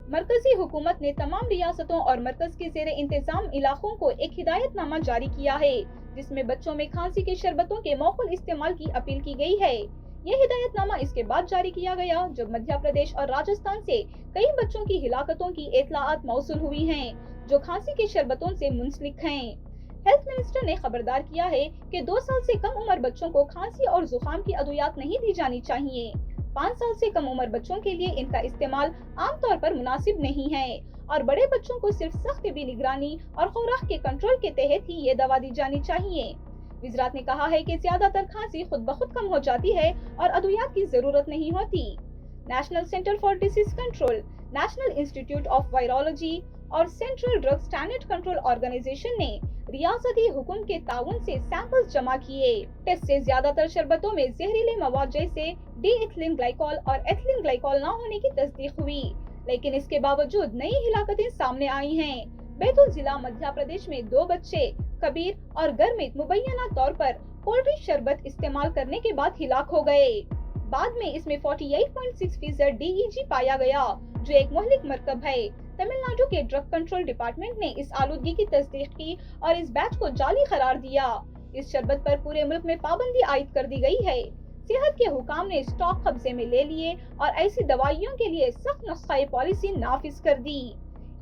मरकजी हुकूमत ने तमाम रियासतों और मरकज के ज़ेरे इंतजाम इलाकों को एक हिदायतनामा जारी किया है, जिसमें बच्चों में खांसी के शरबतों के मौकुल इस्तेमाल की अपील की गई है। यह हिदायतनामा इसके बाद जारी किया गया जब मध्य प्रदेश और राजस्थान से कई बच्चों की हिलाकतों की इत्तलाआत मौसूल हुई हैं, जो खांसी के शरबतों से मुंसलिक हैं। हेल्थ मिनिस्टर ने खबरदार किया है कि 2 साल से कम उम्र बच्चों को खांसी और जुकाम की अद्वियात नहीं दी जानी चाहिए। 5 साल से कम उम्र बच्चों के लिए इनका इस्तेमाल आमतौर पर मुनासिब नहीं है और बड़े बच्चों को सिर्फ सख्त तिबी निगरानी और खुराक के कंट्रोल के तहत ही ये दवा दी जानी चाहिए। वज़ारत ने कहा है कि ज्यादातर खांसी खुद ब खुद कम हो जाती है और अद्वियात की जरूरत नहीं होती। National centre for disease control, national institute of virology और central drug standard control organisation ने रियासती हुकूमत के ताउन से सैंपल्स जमा किए। टेस्ट से ज्यादातर शरबतों में जहरीले मवाद जैसे डी एथिलीन ग्लाइकॉल और एथिलीन ग्लाइकॉल न होने की तस्दीक हुई, लेकिन इसके बावजूद नई हिलाकतें सामने आई हैं। बैतूल जिला मध्य प्रदेश में 2 बच्चे कबीर और गरमित मुबैना तौर पर पोल्ट्री शरबत इस्तेमाल करने के बाद हिलाक हो गए। बाद में इसमें 48.6% DEG पाया गया, जो एक मुहलिक मरकब है। तमिलनाडु के ड्रग कंट्रोल डिपार्टमेंट ने इस आलूदगी की तस्दीक की और इस बैच को जाली करार दिया। इस शरबत पर पूरे मुल्क में पाबंदी आयद कर दी गई है। सेहत के हुकाम ने स्टॉक कब्जे में ले लिए और ऐसी दवाइयों के लिए सख्त नुस्खाई पॉलिसी नाफिज कर दी।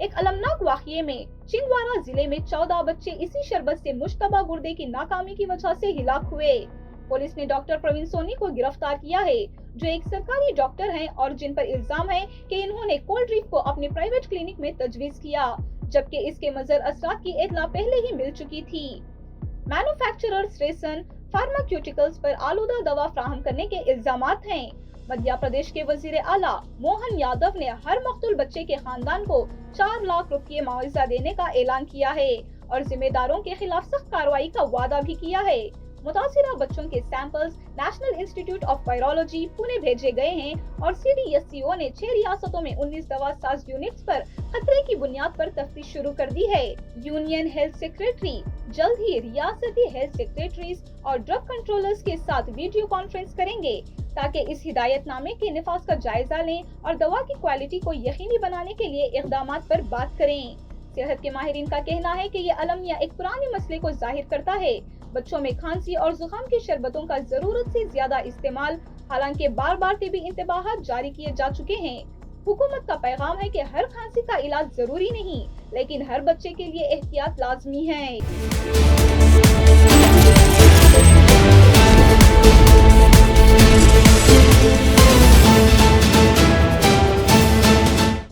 एक अलमनाक वाक़ये में छिंदवाड़ा जिले में 14 बच्चे इसी शरबत से मुश्तबा गुर्दे की नाकामी की वजह से हिलाक हुए। पुलिस ने डॉक्टर प्रवीण सोनी को गिरफ्तार किया है, जो एक सरकारी डॉक्टर हैं और जिन पर इल्जाम है कि इन्होंने कोल्ड ड्रिंक को अपने प्राइवेट क्लिनिक में तजवीज़ किया, जबकि इसके मज़र असरात की इत्तला पहले ही मिल चुकी थी। मैन्युफैक्चरर्स रेसन फार्मास्यूटिकल्स पर आलूदा दवा फराहम करने के इल्जामात हैं। मध्य प्रदेश के वजीर आला मोहन यादव ने हर मकतूल बच्चे के खानदान को 4 लाख रुपये मुआवजा देने का ऐलान किया है और जिम्मेदारों के खिलाफ सख्त कार्रवाई का वादा भी किया है। मुतासिरा बच्चों के samples national institute of virology Pune भेजे गए हैं और CDSCO ने 6 रियासतों में 19 दवा साज यूनिट्स पर खतरे की बुनियाद पर तफ्तीश शुरू कर दी है। यूनियन हेल्थ सेक्रेटरी जल्द ही रियासती हेल्थ सेक्रेटरीज और ड्रग कंट्रोलर्स के साथ वीडियो कॉन्फ्रेंस करेंगे ताकि इस हिदायतनामे के निफाज का जायजा लें और दवा की क्वालिटी को यकीनी बनाने के लिए इक़दामात पर बात करें। सेहत के माहिरीन का कहना है कि ये अलमिया एक पुराने मसले को जाहिर करता है, बच्चों में खांसी और जुकाम के शरबतों का जरूरत से ज्यादा इस्तेमाल। हालांकि बार बार तिबी इंतबाहात जारी किए जा चुके हैं। हुकूमत का पैगाम है कि हर खांसी का इलाज जरूरी नहीं, लेकिन हर बच्चे के लिए एहतियात लाजमी है।